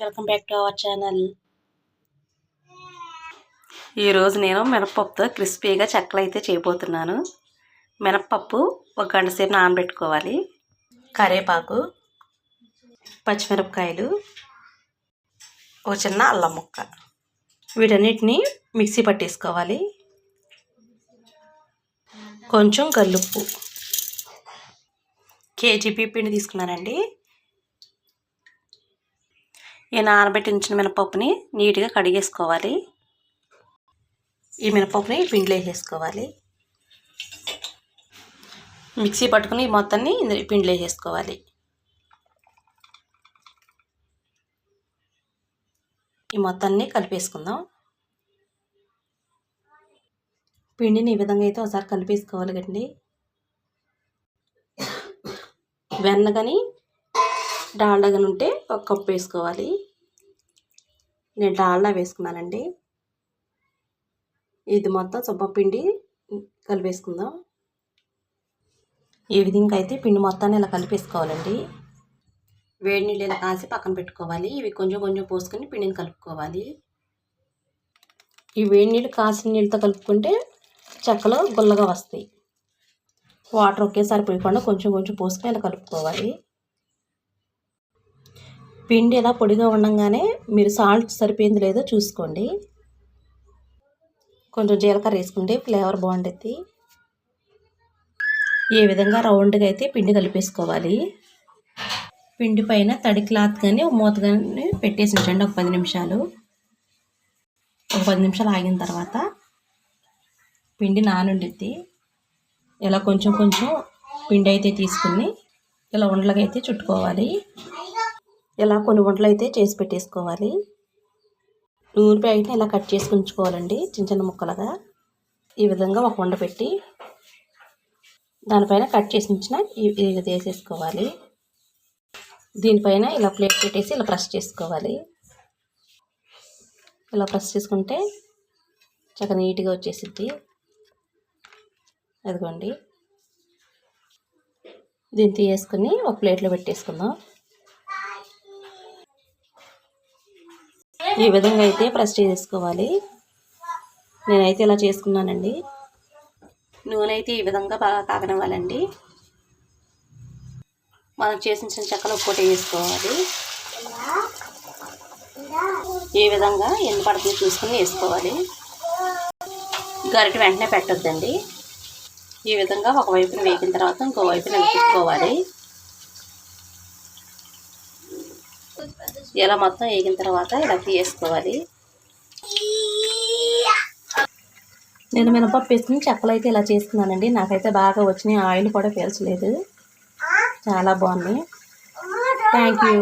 Welcome back to our channel. ఈరోజు నేను మినపప్పుతో క్రిస్పీగా చెక్కలు అయితే చేయబోతున్నాను. మినపప్పు ఒక గంట సేపు నానబెట్టుకోవాలి. కరివేపాకు, పచ్చిమిరపకాయలు, ఒక చిన్న అల్లం ముక్క, వీటన్నిటిని మిక్సీ పట్టేసుకోవాలి. కొంచెం గల్లుప్పు, కేజీ పిండి తీసుకున్నానండి. ఈ నానబెట్టి ఉంచిన మినపప్పుని నీట్గా కడిగేసుకోవాలి. ఈ మినపప్పుని పిండిలో వేసేసుకోవాలి. మిక్సీ పట్టుకుని ఈ మొత్తాన్ని పిండిలో వేసేసుకోవాలి. ఈ మొత్తాన్ని కలిపేసుకుందాం. పిండిని ఈ విధంగా అయితే ఒకసారి కలిపేసుకోవాలి కండి. వెన్న కానీ డాల్డా కానీ ఉంటే ఒక కప్పు వేసుకోవాలి. నేను డాల్డా వేసుకున్నానండి. ఇది మొత్తం పిండి కలిపేసుకుందాం. ఈ విధంగా అయితే పిండి మొత్తాన్ని ఇలా కలిపేసుకోవాలండి. వేడి నీళ్ళు ఇలా కాసి పక్కన పెట్టుకోవాలి. ఇవి కొంచెం కొంచెం పోసుకొని పిండిని కలుపుకోవాలి. ఈ వేడి నీళ్ళు కాసిన నీళ్ళతో కలుపుకుంటే చెక్కలు గుల్లగా వస్తాయి. వాటర్ ఒకేసారి పోయకుండా కొంచెం కొంచెం పోసుకొని ఇలా కలుపుకోవాలి. పిండి ఇలా పొడిగా ఉండగానే మీరు సాల్ట్ సరిపోయింది లేదో చూసుకోండి. కొంచెం జీలకర్ర వేసుకుంటే ఫ్లేవర్ బాగుంటుంది. ఈ విధంగా రౌండ్గా అయితే పిండి కలిపేసుకోవాలి. పిండి పైన తడి క్లాత్ కానీ మూత కానీ పెట్టేసి ఉంచండి ఒక 10 నిమిషాలు. ఒక 10 నిమిషాలు ఆగిన తర్వాత పిండి నానుండిద్ది. ఇలా కొంచెం కొంచెం పిండి అయితే తీసుకుని ఇలా ఉండలుగా అయితే చుట్టుకోవాలి. ఇలా కొన్ని వంటలు అయితే చేసి పెట్టేసుకోవాలి. నూనె ప్యాకెట్ని ఇలా కట్ చేసి ఉంచుకోవాలండి చిన్న చిన్న ముక్కలుగా. ఈ విధంగా ఒక వండ పెట్టి దానిపైన కట్ చేసి ఉంచిన ఇది వేసేసుకోవాలి. దీనిపైన ఇలా ప్లేట్ పెట్టేసి ఇలా ప్రెస్ చేసుకోవాలి. ఇలా ప్రెస్ చేసుకుంటే చక్కగా నీట్గా వచ్చేసిద్ది. అదిగోండి. దీన్ని తీసేసుకుని ఒక ప్లేట్లో పెట్టేసుకుందాం. ఈ విధంగా అయితే ప్రెస్ చేసుకోవాలి. నేనైతే ఇలా చేసుకున్నానండి. నూనె అయితే ఈ విధంగా బాగా కాగనివ్వాలండి. మనం చేసిన చెక్కలు ఒక్కోటి వేసుకోవాలి. ఈ విధంగా ఎన్ని పడుతుంది చూసుకుని వేసుకోవాలి. గరిటె వెంటనే పెట్టొద్దండి. ఈ విధంగా ఒక వైపున వేగిన తర్వాత ఇంకో వైపున పెట్టుకోవాలి. ఇలా మొత్తం వేగిన తర్వాత ఇలా తీసుకోవాలి. నేను మినపప్పు వేసుకుని చెక్కలు అయితే ఇలా చేసుకున్నానండి. నాకైతే బాగా వచ్చినాయి. ఆయిల్ కూడా పీల్చలేదు. చాలా బాగుంది. Thank you.